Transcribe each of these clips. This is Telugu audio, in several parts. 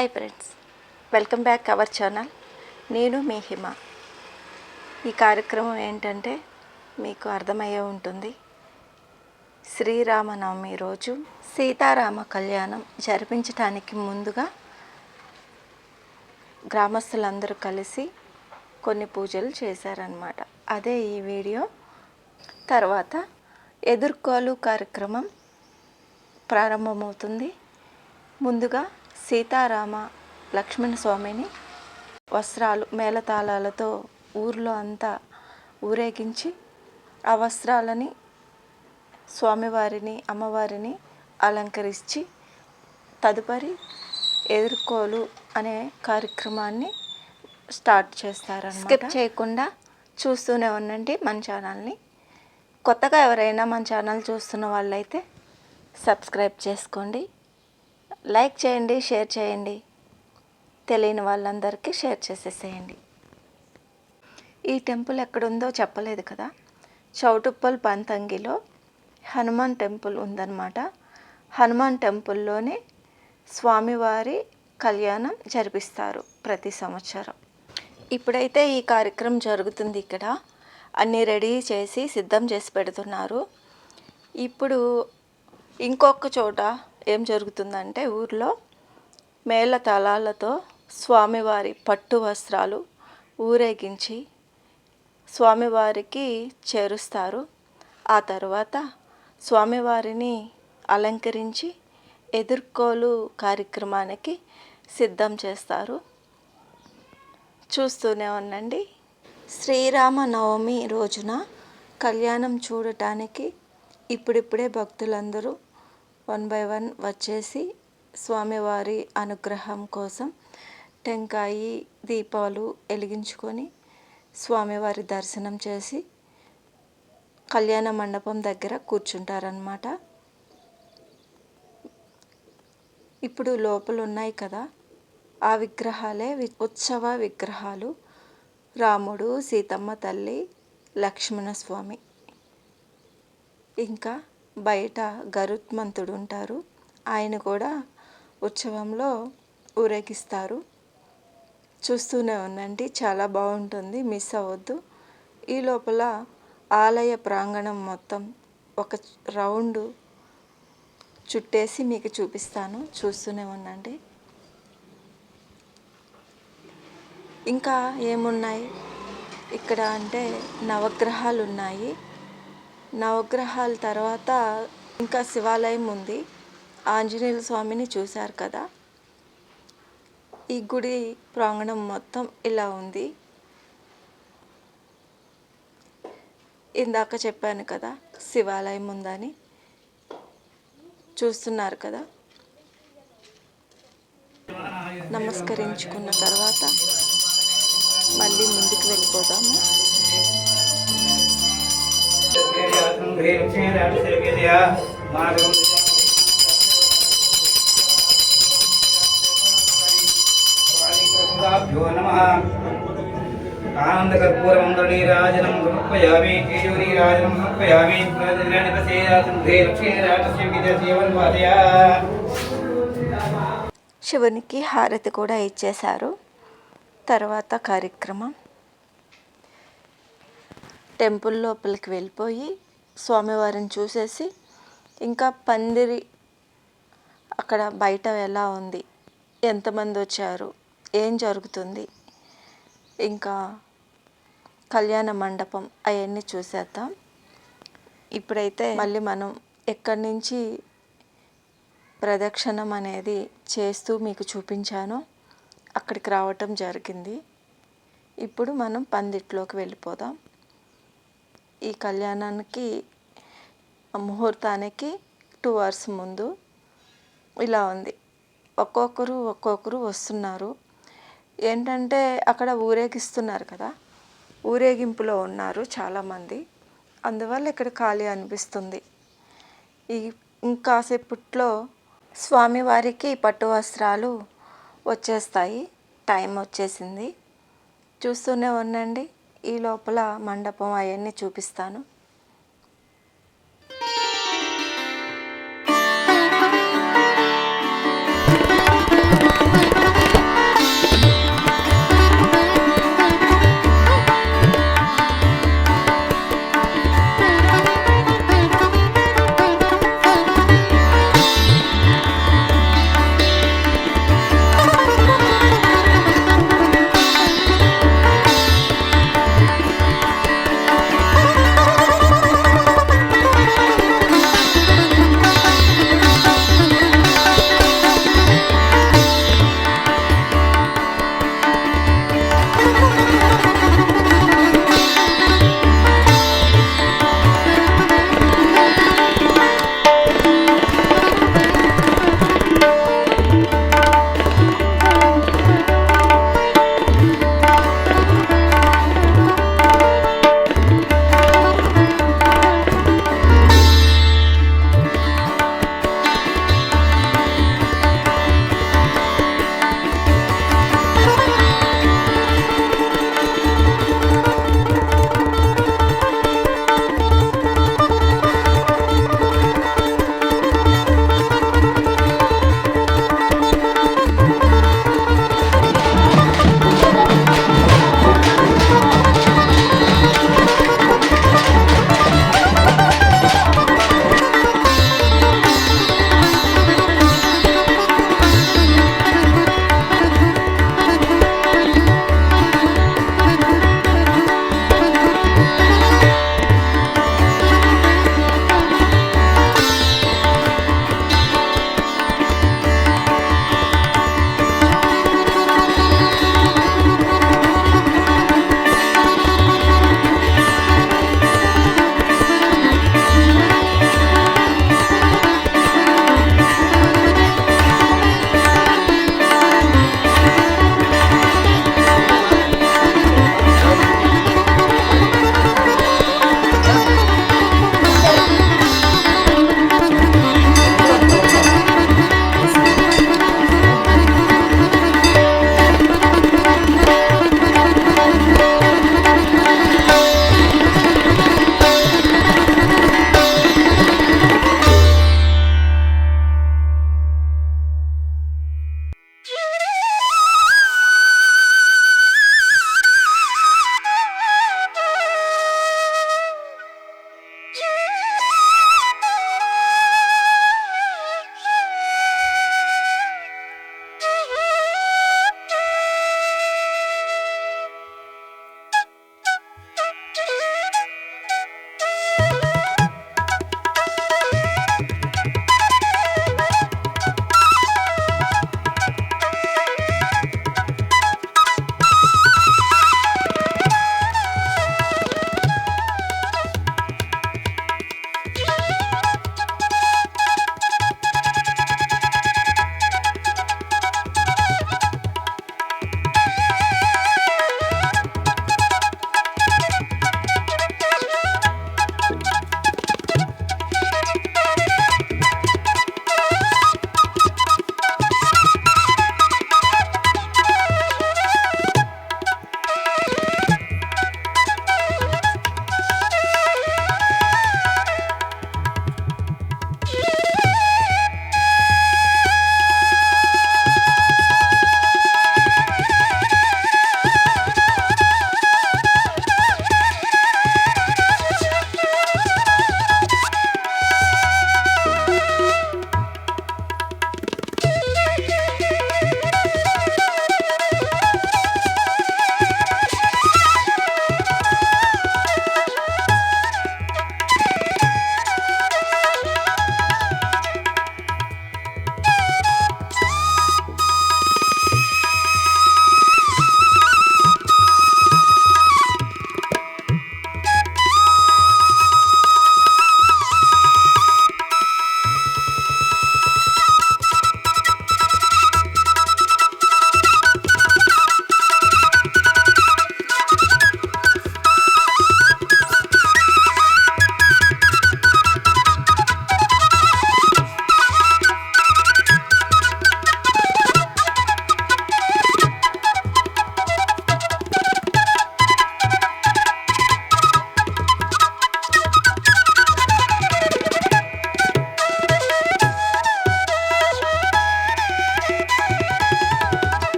Hi friends, welcome back our channel. నేను మీ హిమ. ఈ కార్యక్రమం ఏంటంటే మీకు అర్థమయ్యే ఉంటుంది. శ్రీరామనవమి రోజు సీతారామ కళ్యాణం జరిపించడానికి ముందుగా గ్రామస్తులందరూ కలిసి కొన్ని పూజలు చేశారన్నమాట. అదే ఈ వీడియో. తర్వాత ఎదుర్కోలు కార్యక్రమం ప్రారంభమవుతుంది. ముందుగా సీతారామ లక్ష్మణ స్వామిని వస్త్రాలు మేళతాళాలతో ఊర్లో అంతా ఊరేగించి ఆ వస్త్రాలని స్వామివారిని అమ్మవారిని అలంకరించి తదుపరి ఎదుర్కోలు అనే కార్యక్రమాన్ని స్టార్ట్ చేస్తారన్నమాట. స్కిప్ చేయకుండా చూస్తూనే ఉండండి మన ఛానల్ని. కొత్తగా ఎవరైనా మన ఛానల్ చూస్తున్న వాళ్ళైతే సబ్స్క్రైబ్ చేసుకోండి, లైక్ చేయండి, షేర్ చేయండి. తెలియని వాళ్ళందరికీ షేర్ చేసేసేయండి. ఈ టెంపుల్ ఎక్కడుందో చెప్పలేదు కదా. చౌటుప్పల్ పంతంగిలో హనుమాన్ టెంపుల్ ఉందన్నమాట. హనుమాన్ టెంపుల్లోనే స్వామివారి కళ్యాణం జరిపిస్తారు ప్రతి సంవత్సరం. ఇప్పుడైతే ఈ కార్యక్రమం జరుగుతుంది. ఇక్కడ అన్నీ రెడీ చేసి సిద్ధం చేసి పెడుతున్నారు. ఇప్పుడు ఇంకొక చోట ఏం జరుగుతుందంటే ఊర్లో మేళతాళాలతో స్వామివారి పట్టు వస్త్రాలు ఊరేగించి స్వామివారికి చేరుస్తారు. ఆ తర్వాత స్వామివారిని అలంకరించి ఎదుర్కోలు కార్యక్రమానికి సిద్ధం చేస్తారు. చూస్తూనే ఉండండి. శ్రీరామనవమి రోజున కళ్యాణం చూడటానికి ఇప్పుడిప్పుడే భక్తులందరూ 1 by 1 వచ్చేసి స్వామివారి అనుగ్రహం కోసం టెంకాయి దీపాలు వెలిగించుకొని స్వామివారి దర్శనం చేసి కళ్యాణ మండపం దగ్గర కూర్చుంటారనమాట. ఇప్పుడు లోపల ఉన్నాయి కదా, ఆ విగ్రహాలే ఉత్సవ విగ్రహాలు. రాముడు, సీతమ్మ తల్లి, లక్ష్మణస్వామి. ఇంకా బయట గరుత్మంతుడు ఉంటారు, ఆయన కూడా ఉత్సవంలో ఊరేగిస్తారు. చూస్తూనే ఉండండి, చాలా బాగుంటుంది, మిస్ అవ్వద్దు. ఈ లోపల ఆలయ ప్రాంగణం మొత్తం ఒక రౌండ్ చుట్టేసి మీకు చూపిస్తాను. చూస్తూనే ఉండండి. ఇంకా ఏమున్నాయి ఇక్కడ అంటే నవగ్రహాలు ఉన్నాయి. నవగ్రహాల తర్వాత ఇంకా శివాలయం ఉంది. ఆంజనేయ స్వామిని చూశారు కదా. ఈ గుడి ప్రాంగణం మొత్తం ఇలా ఉంది. ఇందాక చెప్పాను కదా శివాలయం ఉందని. చూస్తున్నారు కదా. నమస్కరించుకున్న తర్వాత మళ్ళీ ముందుకు వెళ్ళిపోదాము. ఆనందకర్పూరమంగళీరాజనం సమర్పయామి, కేయూరీరాజనం సమర్పయామి. శివునికి హారతి కూడా ఇచ్చేశారు. తర్వాత కార్యక్రమం టెంపుల్ లోపలికి వెళ్ళిపోయి స్వామివారిని చూసేసి ఇంకా పందిరి అక్కడ బయట ఎలా ఉంది, ఎంతమంది వచ్చారు, ఏం జరుగుతుంది, ఇంకా కళ్యాణ మండపం అవన్నీ చూసేద్దాం. ఇప్పుడైతే మళ్ళీ మనం ఎక్కడి నుంచి ప్రదక్షిణం అనేది చేస్తూ మీకు చూపించానో అక్కడికి రావటం జరిగింది. ఇప్పుడు మనం పందిట్లోకి వెళ్ళిపోదాం. ఈ కళ్యాణానికి ముహూర్తానికి 2 hours ముందు ఇలా ఉంది. ఒక్కొక్కరు వస్తున్నారు. ఏంటంటే అక్కడ ఊరేగిస్తున్నారు కదా, ఊరేగింపులో ఉన్నారు చాలామంది. అందువల్ల ఇక్కడ ఖాళీ అనిపిస్తుంది. ఇంకాసేపట్లో స్వామివారికి పట్టు వస్త్రాలు వచ్చేస్తాయి. టైం వచ్చేసింది. చూస్తూనే ఉండండి. ఈ లోపల మండపం అవన్నీ చూపిస్తాను.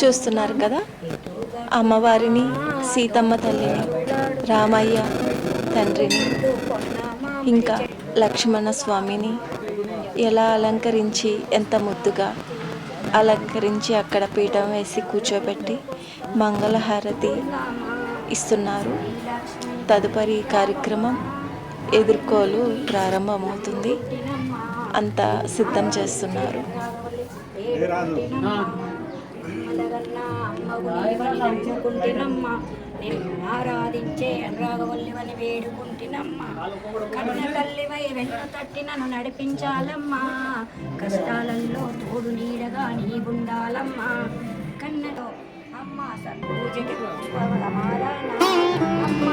చూస్తున్నారు కదా, అమ్మవారిని, సీతమ్మ తల్లిని, రామయ్య తండ్రిని, ఇంకా లక్ష్మణ స్వామిని ఎలా అలంకరించి, ఎంత ముద్దుగా అలంకరించి అక్కడ పీఠం వేసి కూర్చోబెట్టి మంగళహారతి ఇస్తున్నారు. తదుపరి కార్యక్రమం ఎదుర్కోలు ప్రారంభమవుతుంది. అంతా సిద్ధం చేస్తున్నారు. ఆరాధించే రాగవల్లివని వేడుకుంటున్నమ్మా. కన్న తల్లివై వెన్ను తట్టి నన్ను నడిపించాలమ్మా. కష్టాలలో తోడు నీడగా నీగుండాలమ్మా. కన్నలో అమ్మ పూజకి అమ్మ.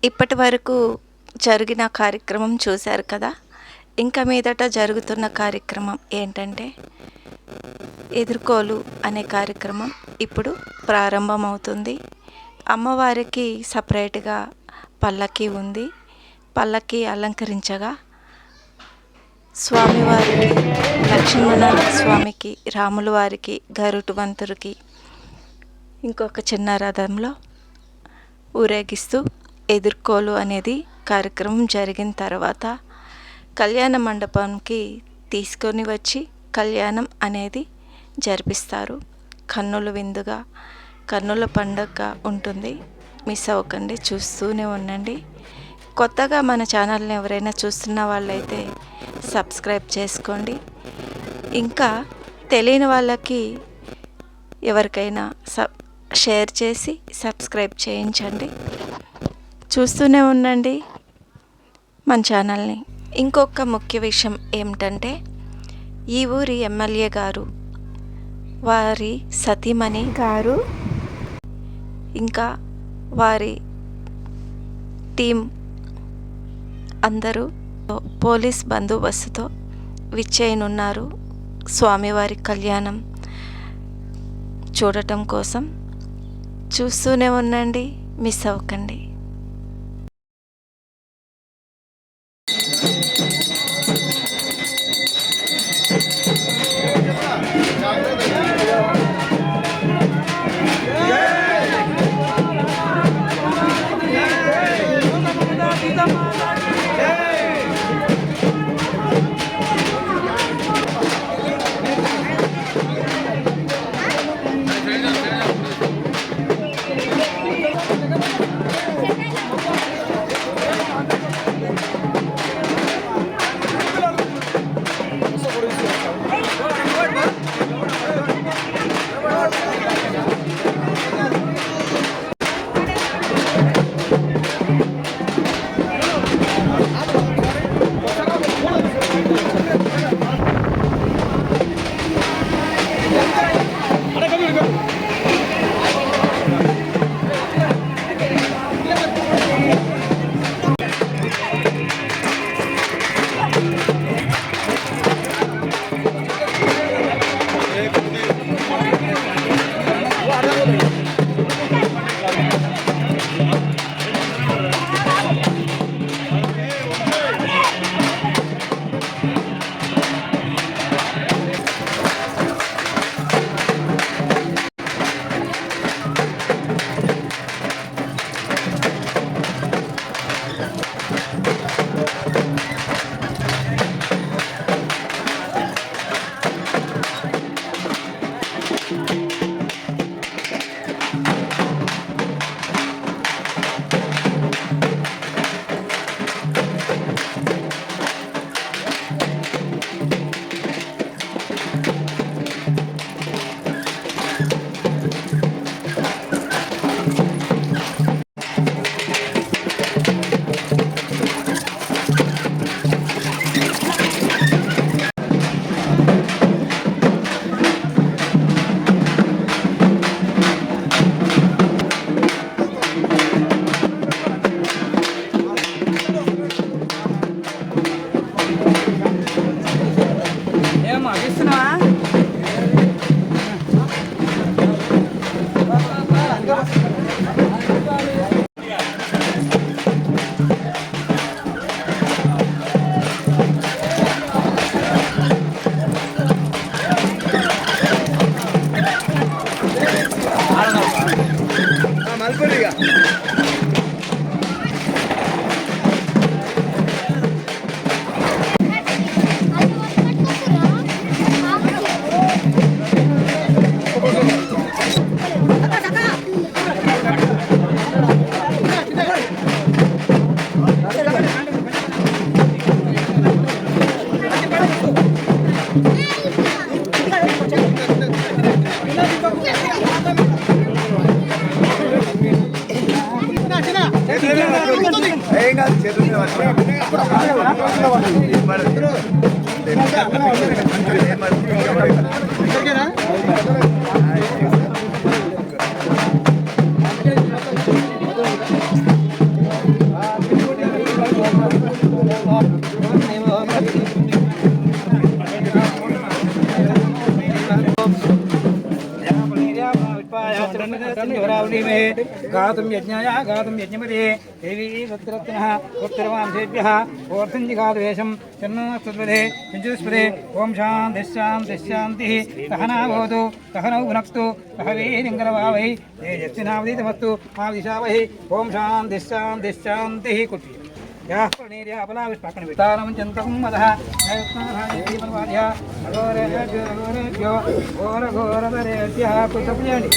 ఇప్పటి వరకు జరిగిన కార్యక్రమం చూశారు కదా. ఇంకా మీదట జరుగుతున్న కార్యక్రమం ఏంటంటే ఎదుర్కోలు అనే కార్యక్రమం ఇప్పుడు ప్రారంభమవుతుంది. అమ్మవారికి సపరేట్గా పల్లకి ఉంది. పల్లకి అలంకరించగా స్వామివారికి, లక్ష్మణ స్వామికి, రాముల వారికి, గరుటువంతుడికి ఇంకొక చిన్న రథంలో ఊరేగిస్తూ ఎదుర్కోలు అనేది కార్యక్రమం జరిగిన తర్వాత కళ్యాణ మండపంకి తీసుకొని వచ్చి కళ్యాణం అనేది జరిపిస్తారు. కన్నుల విందుగా, కన్నుల పండుగగా ఉంటుంది. మిస్ అవ్వకండి, చూస్తూనే ఉండండి. కొత్తగా మన ఛానల్ని ఎవరైనా చూస్తున్న వాళ్ళైతే సబ్స్క్రైబ్ చేసుకోండి. ఇంకా తెలియని వాళ్ళకి ఎవరికైనా షేర్ చేసి సబ్స్క్రైబ్ చేయించండి. చూస్తూనే ఉండండి మన ఛానల్ని. ఇంకొక ముఖ్య విషయం ఏమిటంటే ఈ ఊరి ఎమ్మెల్యే గారు, వారి సతీమణి గారు, ఇంకా వారి టీం అందరూ పోలీస్ బందోబస్తుతో విచ్చేయనున్నారు స్వామివారి కళ్యాణం చూడటం కోసం. చూస్తూనే ఉండండి, మిస్ అవ్వకండి. तन्निवरावलीमहे गातुं यज्ञाय गातुं यज्ञमते देवी सत्यरत्नः उत्तरवांशेभ्यः ओर्थञ्जिघातवेषं चन्नस्तुत्पदे किञ्चिस्पदे ॐ शान्तिः सहना भवतु सहनौ भुनक्तु सह वीर्यङ्करभावै तेजस्विनावधीतमस्तु मा दिशावहि ॐ शान्तिः कुटि याः प्रणीर्या अपलाविष्पाकं वितानं चन्तकं मदः नयस्नाभायेवल्वाद्या अघोरेभ्यो घोरघोरतरेभ्यः पुत्रपुण्येनि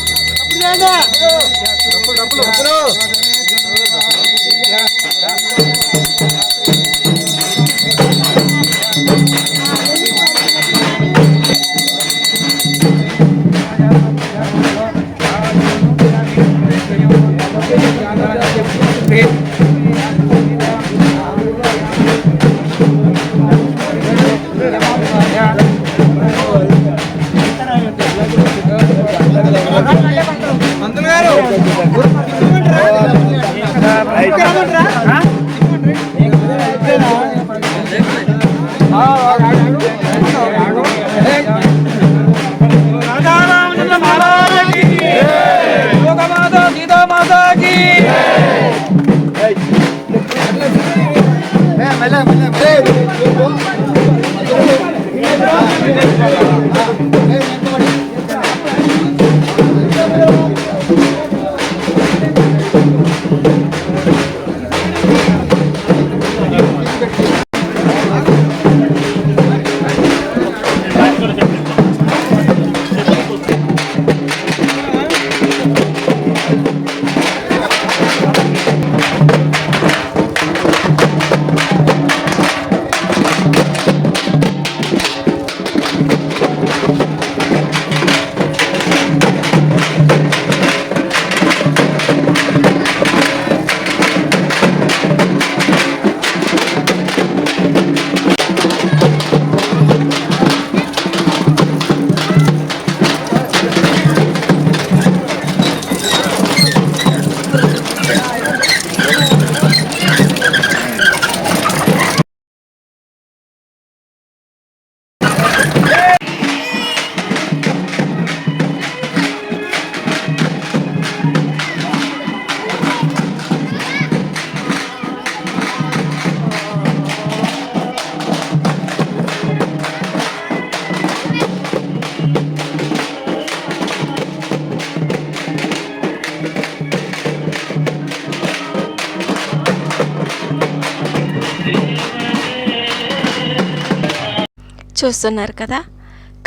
చూస్తున్నారు కదా,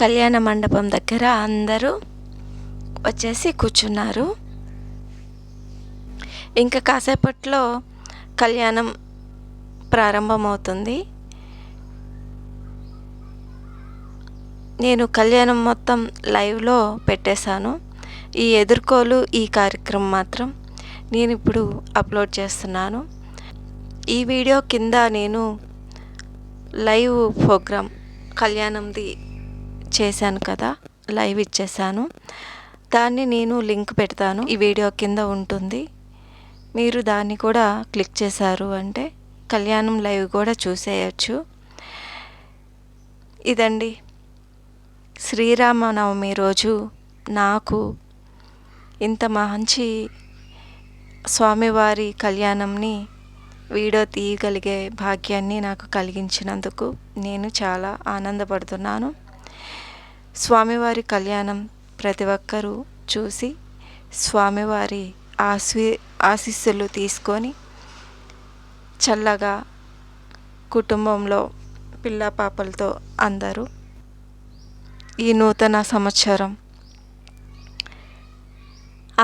కళ్యాణ మండపం దగ్గర అందరూ వచ్చేసి కూర్చున్నారు. ఇంకా కాసేపట్లో కళ్యాణం ప్రారంభమవుతుంది. నేను కళ్యాణం మొత్తం లైవ్లో పెట్టేశాను. ఈ ఎదుర్కోలు ఈ కార్యక్రమం మాత్రం నేను ఇప్పుడు అప్లోడ్ చేస్తున్నాను. ఈ వీడియో కింద నేను లైవ్ ప్రోగ్రామ్ కళ్యాణంది చేశాను కదా, లైవ్ ఇచ్చేసాను. దాన్ని నేను లింక్ పెడతాను, ఈ వీడియో కింద ఉంటుంది. మీరు దాన్ని కూడా క్లిక్ చేశారు అంటే కళ్యాణం లైవ్ కూడా చూసేయచ్చు. ఇదండి శ్రీరామనవమి రోజు నాకు ఇంత మంచి స్వామివారి కళ్యాణంని వీడియో తీయగలిగే భాగ్యాన్ని నాకు కలిగించినందుకు నేను చాలా ఆనందపడుతున్నాను. స్వామివారి కళ్యాణం ప్రతి ఒక్కరూ చూసి స్వామివారి ఆశీస్సులు తీసుకొని చల్లగా కుటుంబంలో పిల్ల పాపలతో అందరూ ఈ నూతన సంవత్సరం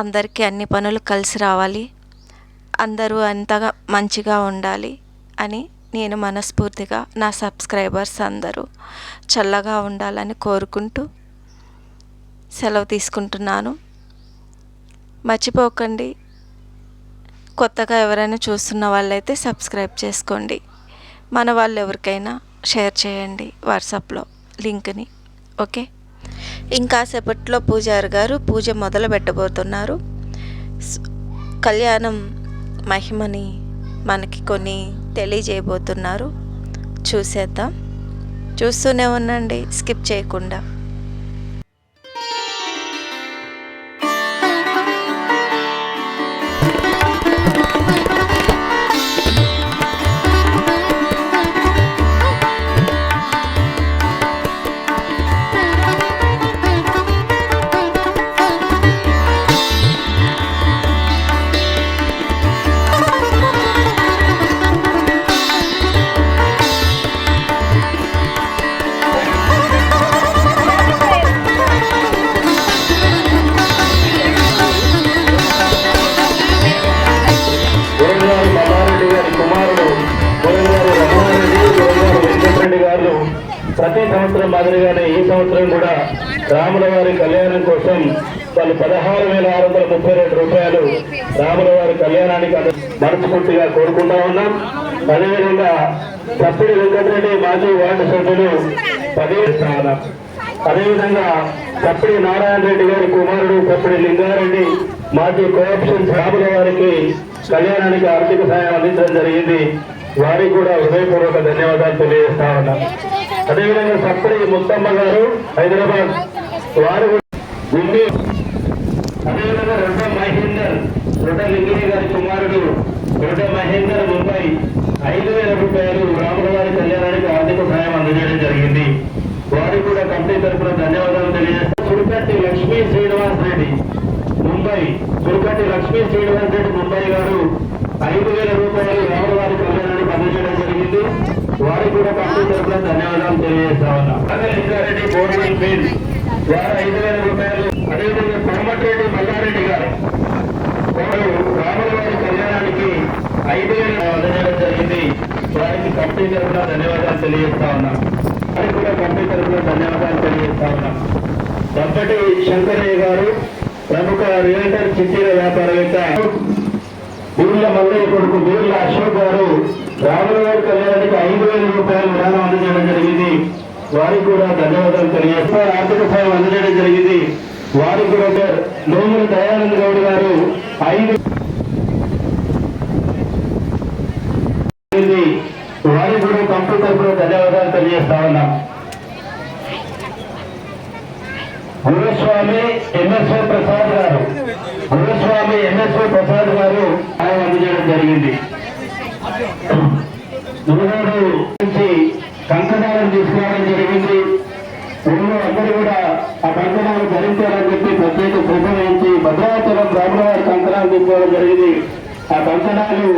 అందరికీ అన్ని పనులు కలిసి రావాలి, అందరూ అంతగా మంచిగా ఉండాలి అని నేను మనస్ఫూర్తిగా నా సబ్స్క్రైబర్స్ అందరూ చల్లగా ఉండాలని కోరుకుంటూ సెలవు తీసుకుంటున్నాను. మర్చిపోకండి, కొత్తగా ఎవరైనా చూస్తున్న వాళ్ళైతే సబ్స్క్రైబ్ చేసుకోండి. మన వాళ్ళు ఎవరికైనా షేర్ చేయండి వాట్సాప్లో లింక్ని. ఓకే, ఇంకాసేపట్లో పూజారి గారు పూజ మొదలు పెట్టబోతున్నారు. కళ్యాణం మహిమని మనకి కొన్ని తెలియజేయబోతున్నారు. చూసేద్దాం, చూస్తూనే ఉండండి స్కిప్ చేయకుండా. ప్రతి సంవత్సరం మాదిరిగానే ఈ సంవత్సరం కూడా రాముల వారి కళ్యాణం కోసం వాళ్ళు 16,632 రూపాయలు రాముల వారి కళ్యాణానికి మనస్ఫూర్తిగా కోరుకుంటా ఉన్నాం. అదేవిధంగా చప్పిడి వెంకటరెడ్డి మాజీ వార్డు సభ్యులు 10 అదేవిధంగా చప్పిడి నారాయణ రెడ్డి గారి కుమారుడు చప్పిడి లింగారెడ్డి మాజీ కోఆప్షన్ రాముల వారికి కళ్యాణానికి ఆర్థిక సాయం అందించడం జరిగింది. వారికి కూడా హృదయపూర్వక ధన్యవాదాలు తెలియజేస్తా ఉన్నాం. అదేవిధంగా చప్పిడి ముత్తమ్మ గారు హైదరాబాద్ వారు అదేవిధంగా రొడ్డ లింగిరి గారి కుమారుడు రొడ్డ మహేందర్ ముంబై 5,000 రూపాయలు రాముల వారి కళ్యాణానికి ఆర్థిక సాయం అందజేయడం జరిగింది. వారికి కూడా కంపెనీ తరఫున ధన్యవాదాలు తెలియజేస్తారు. చురుకట్టి లక్ష్మీ శ్రీనివాస్ రెడ్డి ముంబై ముంబై గారు 5,000 రూపాయలు రాముల వారి కళ్యాణానికి అందజేయడం జరిగింది. వారికి కూడా కంపెనీ తరఫున ధన్యవాదాలు తెలియజేస్తా ఉన్నాం. లింగారెడ్డి బోర్మన్ ఫీల్డ్ వారు 5,000 రూపాయలు. అదేవిధంగా కోమటిరెడ్డి మల్లారెడ్డి గారు రాముల వారి కళ్యాణానికి 5,000 అందజేయడం జరిగింది. వారికి కంపెనీ తరఫున ధన్యవాదాలు తెలియజేస్తా ఉన్నాం. వారికి కూడా కంపెనీ తరఫున ధన్యవాదాలు తెలియజేస్తా ఉన్నాం. దంపటి శంకరయ్య గారు ప్రముఖ రియల్టర్ చిట్టీల వ్యాపారవేత్త బీర్ల మల్లయ్య కొడుకు బీర్ల అశోక్ గారు రాముల వారి కళ్యాణానికి 5,000 రూపాయలు విరాళం అందజేయడం జరిగింది. వారికి కూడా ధన్యవాదాలు తెలియజేస్తా. ఆర్థిక సాయం అందజేయడం జరిగింది. వారికి కూడా నోముల దయానంద గౌడ్ గారు 5 వారికి కూడా కంపెనీ తరఫున ధన్యవాదాలు తెలియజేస్తా ఉన్నాం. గురుస్వామి ఎంఎస్ఓ ప్రసాద్ గారు ఆయన అందజేయడం జరిగింది. గురుగారు నుంచి కంకణాలను తీసుకురావడం జరిగింది. ఊళ్ళో అందరూ కూడా ఆ కంకణాలు ధరించాలని చెప్పి ప్రత్యేక శ్రద్ధ వహించి భద్రాచలం రాముల వారి కంకణాలు తీసుకోవడం జరిగింది. ఆ కంకణాలు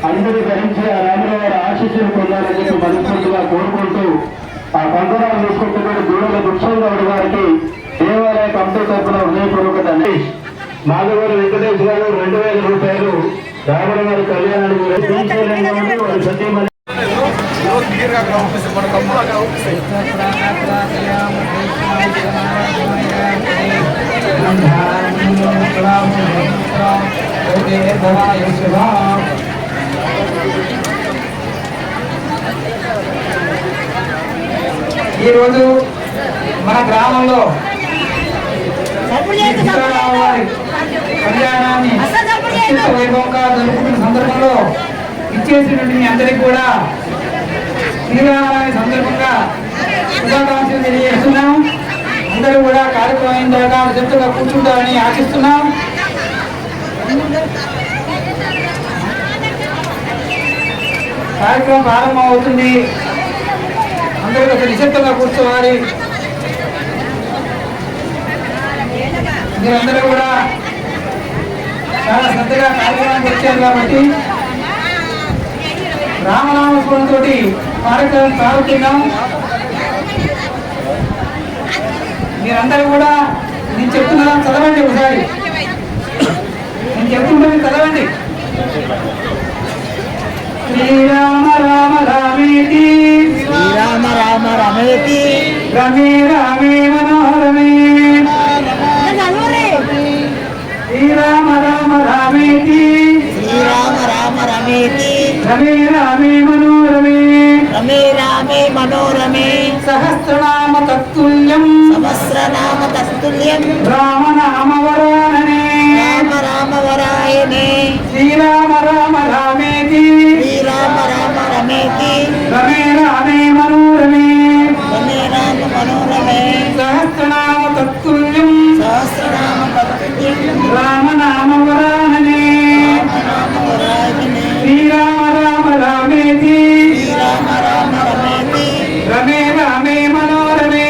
అందరూ ధరించి ఆ రాముల వారి ఆశీస్సులు పొందాలని చెప్పి మనస్ఫూర్తిగా కోరుకుంటూ ఆ కంకణాలు తీసుకుంటున్న దూడల దుఃఖంగౌడ్ గారికి దేవాలయ కంపెనీ తరఫున హృదయపూర్వక ధన్యవాదాలు. మాధవరి వెంకటేష్ గారు 2,000 రూపాయలు రాముల వారి కళ్యాణానికి వారి సతీమణి ఈరోజు మన గ్రామంలో కళ్యాణాన్ని వైభవంగా జరుపుకున్న సందర్భంలో ఇచ్చేసినటువంటి మీ అందరికీ కూడా శ్రీరామనవమి సందర్భంగా శుభాకాంక్షలు తెలియజేస్తున్నాం. అందరూ కూడా కార్యక్రమం అయిన దాకా జంతుగా కూర్చుంటారని ఆశిస్తున్నాం. కార్యక్రమం ప్రారంభం అవుతుంది. అందరూ ఒక నిశ్శబ్దంగా కూర్చోవాలి. మీరందరూ కూడా చాలా శ్రద్ధగా కార్యక్రమానికి వచ్చారు కాబట్టి రామనామస్మరణతో కార్యక్రమం ప్రారంభిద్దాం. మీరందరూ కూడా నేను చెప్తున్నా చదవండి. ఒకసారి నేను చెప్తుంటే చదవండి. శ్రీరామ రామ రామేతి శ్రీరామ రామ రమేతి రమే రామే మనోరమే శ్రీరామ రామ రామేతి శ్రీరామ రామ రమేతి రమే రామే మనోరమే రమే రామే మనోరమే సహస్రనామ తత్తుల్యం రామనామ వరాయనే శ్రీరామ రామ రామేతి శ్రీరామ రామ రమేతి రమే రామే మనోరమే సహస్రనామ తత్తుల్యం రామనామ వరాయనే శ్రీరామ రామ రామేతి రమే రామే మనోరమే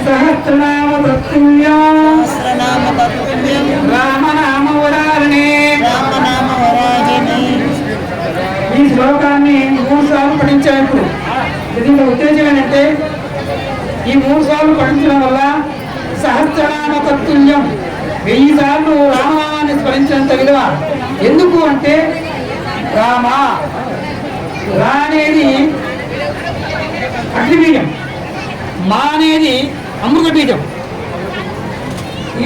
సహస్రనామ తత్తుల్యం రామనామ వరాయనే. ఈ శ్లోకాన్ని 3 సార్లు పఠించారు. ఇప్పుడు దీని ఉద్దేశం ఏంటంటే ఈ 3 సార్లు పఠించడం వల్ల సహస్రనామ తత్తుల్యం 1000 సార్లు రామనామాన్ని స్మరించినంత విలువ. ఎందుకు అంటే రామ రా అనేది అగ్ని బీజం. మా అనేది అమృత బీజం.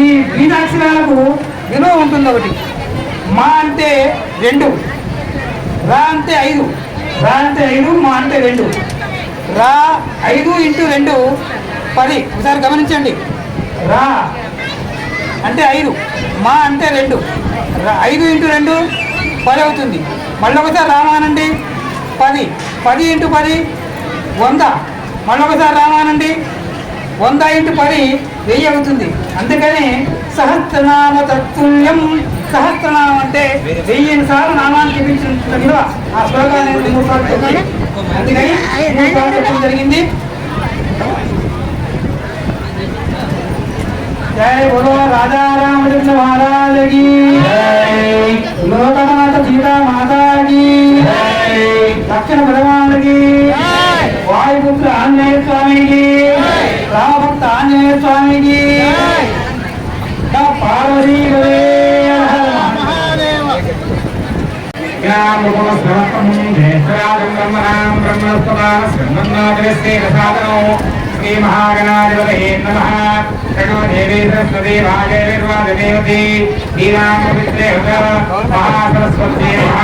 ఈ బీజాక్షరాలకు విలువ ఉంటుంది ఒకటి. మా అంటే 2, రా అంటే 5, రా అంటే 5, మా అంటే 2. రా 5 × 2 10. ఒకసారి గమనించండి. రా అంటే 5, మా అంటే 2. 5 × 2 10 అవుతుంది. మళ్ళీ ఒకసారి రామానండి 10. 10 × 10 100. మళ్ళీ ఒకసారి రామానండి 100 × 10 1000 అవుతుంది. అందుకని సహస్రనామ తత్తుల్యం. సహస్రనామం అంటే 1000 సార్లు నామాన్ని చూపించిన విలువ. ఆ శ్లోకాన్ని 3 సార్లు చెప్పాలి. అందుకని 3 సార్లు చెప్పడం జరిగింది. జై బోలో రాజా రామచంద్ర మహారాజ్ की जय, लोकमाత సీతా మాతా की जय, దక్షిణ భగవాన్ की जय, వాయుపుత్ర ఆంజనేయ స్వామి की जय, రామభక్త ఆంజనేయ స్వామి की जय, పార్వతీ श्री महागणाधिपतये नमः। प्रणो देवी सरस्वती भागैर्वादेवती श्रीरामपवित्रे महासरस्वती नमः।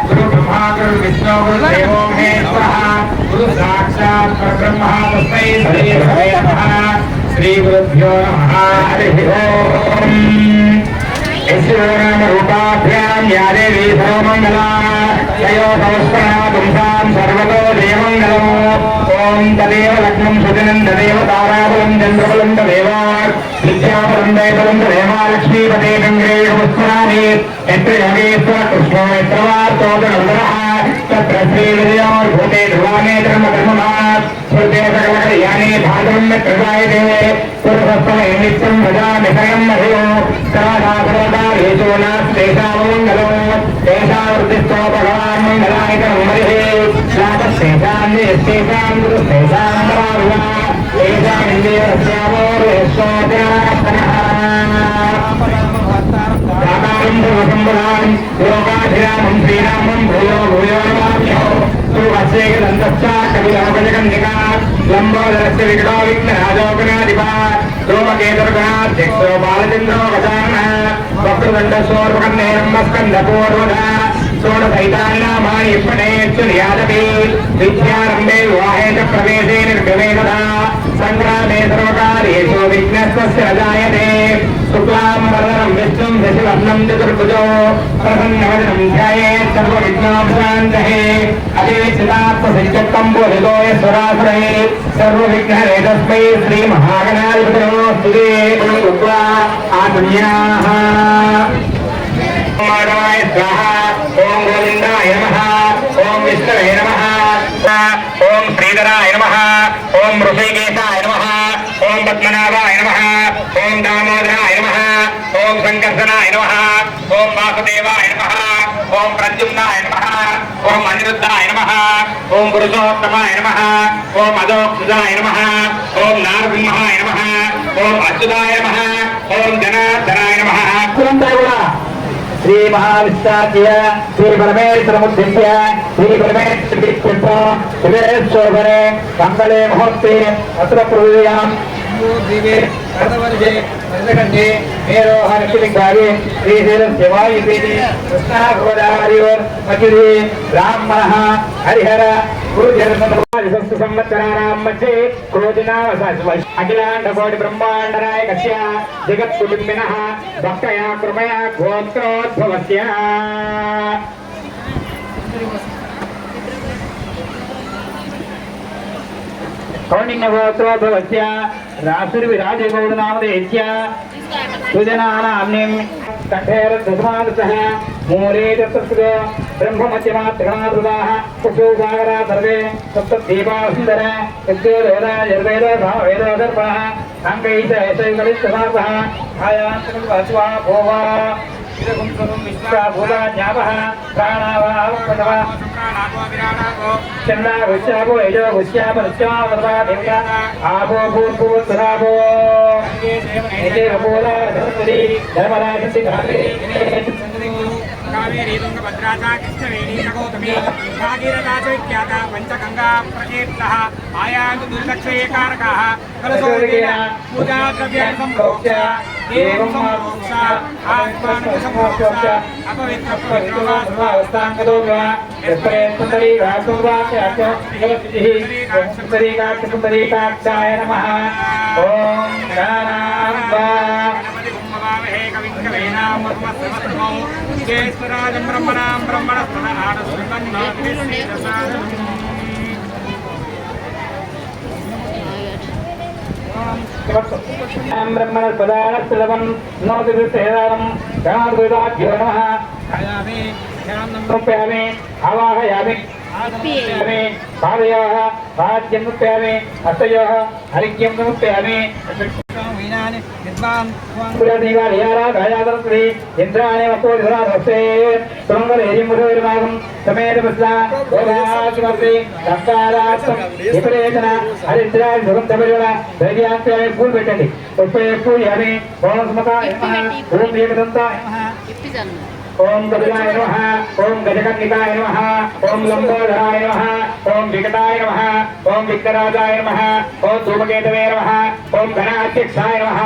गुरु ब्रह्मा गुरु विष्णु गुरु देवो महेश्वरः गुरु साक्षात् परब्रह्म तस्मै श्री गुरवे नमः। श्री गुरुभ्यो नमः। हरिः ओम्। रूपाभ्यां या देवी सर्वमंगला तयो संस्करणापुंसां सर्वतो देवमंगलो। ओं तदेव लग्नं सुदिनं तदेव ताराबलं चन्द्रबलं तदेव विद्याबलं दैवलं तदेव लक्ष्मीपते गङ्गे पुष्कराणि यत्र योगेश्वर कृष्णो यत्र वार्तोदनन्दरः तत्र श्रीविजयोर्भूते ध्रुवाणे धर्मधर्ममात् स्मृते सकलकल्याणे भागवं कृतायते पुरुषस्तमे नित्यं भजामि स्वयं महो सदा सर्वदा येषु नास्तेषामङ्गलो तेषावृत्तिस्तो भगवान् मङ्गलायकं हरिः नातस्तेषां निस्तेषां गुरुस्तेषां पराविवा तेषामिन्द्रियस्यामो यशोदनात्मनः दातारं सर्वसम्पदां लोकाभिरामं श्रीरामं भूयो भूयो नमाम्यहो सुवस्यैकदन्तश्च कविलोकजगन्निका लम्बोदरस्य विकटो विघ्नराजोगणाधिपा सोमकेतुर्गणाध्यक्षो बालचन्द्रो गजाननः वक्रदण्डसोर्वकर्णेरम्बस्कन्धपूर्वदा षोडशैतानि नामानि पठेच्छुर्यादपि विद्यारम्भे विवाहे च प्रवेशे निर्गमेतदा सङ्ग्रामे सर्वकार्येषु विघ्नस्तस्य न जायते शुक्लाम्बरधरं विष्णुं शशिवर्णं चतुर्भुजो प्रसन्नवदनं ध्यायेत् सर्वविघ्नोपशान्तये अतिचिदात्मसंयुक्तं बोधितो यस्वरासुरे सर्वविघ्नहरेतस्मै श्रीमहागणाधिपतये नमोऽस्तुते। आत्मन्याः माधवाय स्वाहा। ओं गोविन्दाय नमः। ओं विष्णवे नमः। ओं श्रीधराय नमः। ओं ऋषिकेशाय नमः। ओं पद्मनाभाय नमः। ओं दामोदराय नमः। ओं संकर्षणाय नमः। ओं वासुदेवाय नमः। ओं प्रद्युम्नाय नमः। ओं अनिरुद्धाय नमः। ओं पुरुषोत्तमाय नमः। ओं अधोक्षजाय नमः। ओं नारसिंहाय नमः। ओं अच्युताय नमः। ओं जनार्दनाय नमः। श्री महाविष्णाख्य श्री परमेश्वरमुद्दिश्य श्री परमेश्वरे मंगले मुहूर्ते अत्र प्रभुयां वर्धकण्ठे मेरोहरशिलिङ्गारे श्रीशैलस्य वायुवेदे कृष्णागोदावरियोर् मथिरे ब्राह्मणः हरिहर गुरुजनसंवत्सराणां मध्ये क्रोधिनावसास्वश् अखिलाण्डकोटि ब्रह्माण्डनायकस्य जगत्कुटुम्बिनः भक्तया कृपया गोत्रोद्भवस्य कौण्डिन्यगोत्रोद्भवस्य रासुर्विराजगौडनामधेयस्य सुजनानाम्निं कठेरदशमादशः मूले तत्सुतो ब्रह्ममध्यमात्रिगणाधृताः कुशोसागरा सर्वे सप्तद्वीपासुन्दर यज्ञोदोरायुर्वेदो सामवेदो सर्वाः अङ्गैः ऐशैकलिस्तमासः आयान्तकल्पस्वा भोवा भूला ज्ञापः प्राणावापटवा चंद्रा गुस्सापो यजो गुस्साप नित्यमावतवा देवता आपो भूर्भुवस्वरापो एते कपोला धर्मरी धर्मराजस्य काले శ్రీతుంగభద్రాచ కృష్ణవేణీ నగోతమి భాగీరథాచ విఖ్యాత పంచగంగా ప్రకీర్తః ఆయాంతు దుర్లక్షయేకారకः కలశోదకేన పూజాద్రవ్యాన్ని సంప్రోక్ష్య ఏవం సంప్రోక్ష ఆత్మాను సంప్రోక్ష అపవిత్ర పవిత్రవాస్తాంగదోగా సుందరీకాక్షాయ నమః. ఓం జ్యేష్ఠరాజం బ్రహ్మణాం బ్రహ్మణస్పద బ్రహ్మణస్పదానస్పదం నోదిసేదారం గణాద్వైతాభ్యో నమః. సమర్పయామి ఆవాహయామి పాదయోః పాద్యం సమర్పయామి హస్తయోః హరిక్యం సమర్పయామి. ఇంద్రాణి వస్తోధిరాధస్తే సుమంగళేజిముఖోర్మాగం సమేత పుష్పామర్తి సంకారార్థం విపరేతన హరిద్రాది సుగంధపరిమళ దైవ్యాస్యామి పూలు పెట్టండి. పుష్పే పూజయామి. ఓం సుమకాయ నమః. ఓం ఏకదంతాయ నమః. ఓం గజాయ నమః. ఓం గజకర్ణికాయ నమః. ఓం లంబోదరాయ నమః. ఓం వికటాయ నమః. ఓం విఘ్నరాజాయ నమః. ఓం ధూమకేతవే నమః. ఓం గణాధ్యక్షాయ నమః.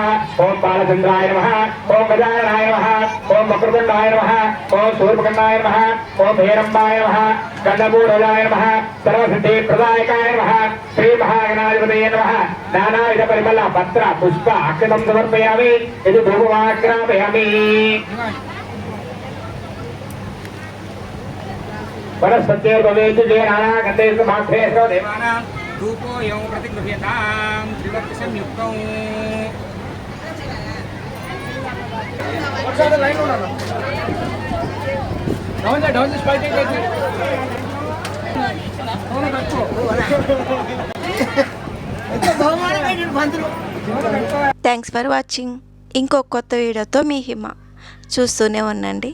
ఓం బాలచంద్రాయ నమః. ఓం గజాననాయ నమః. ఓం వక్రతుండాయ నమః. ఓం శూర్పకర్ణాయ నమః. ఓం హేరంబాయ నమః. గండపూరజాయ నమః. సర్వసిద్ధి ప్రదాయకాయ నమః. శ్రీ మహాగణాధిపతయే నమః. నానావిధ పరిమళ పత్ర పుష్ప అక్షతం సమర్పయామి. ఇది ధూపమాగ్రాపయామి. వనస్పత్యేర్భవేతు జయనానా గంధేషు మాఘ్రేషు దేవానాం ధూపోయం ప్రతిగృహ్యతాం త్రివర్తిసంయుక్తం. Thanks for watching. ఇంకో కొత్త వీడియోతో మీ హిమ. చూస్తూనే ఉండండి.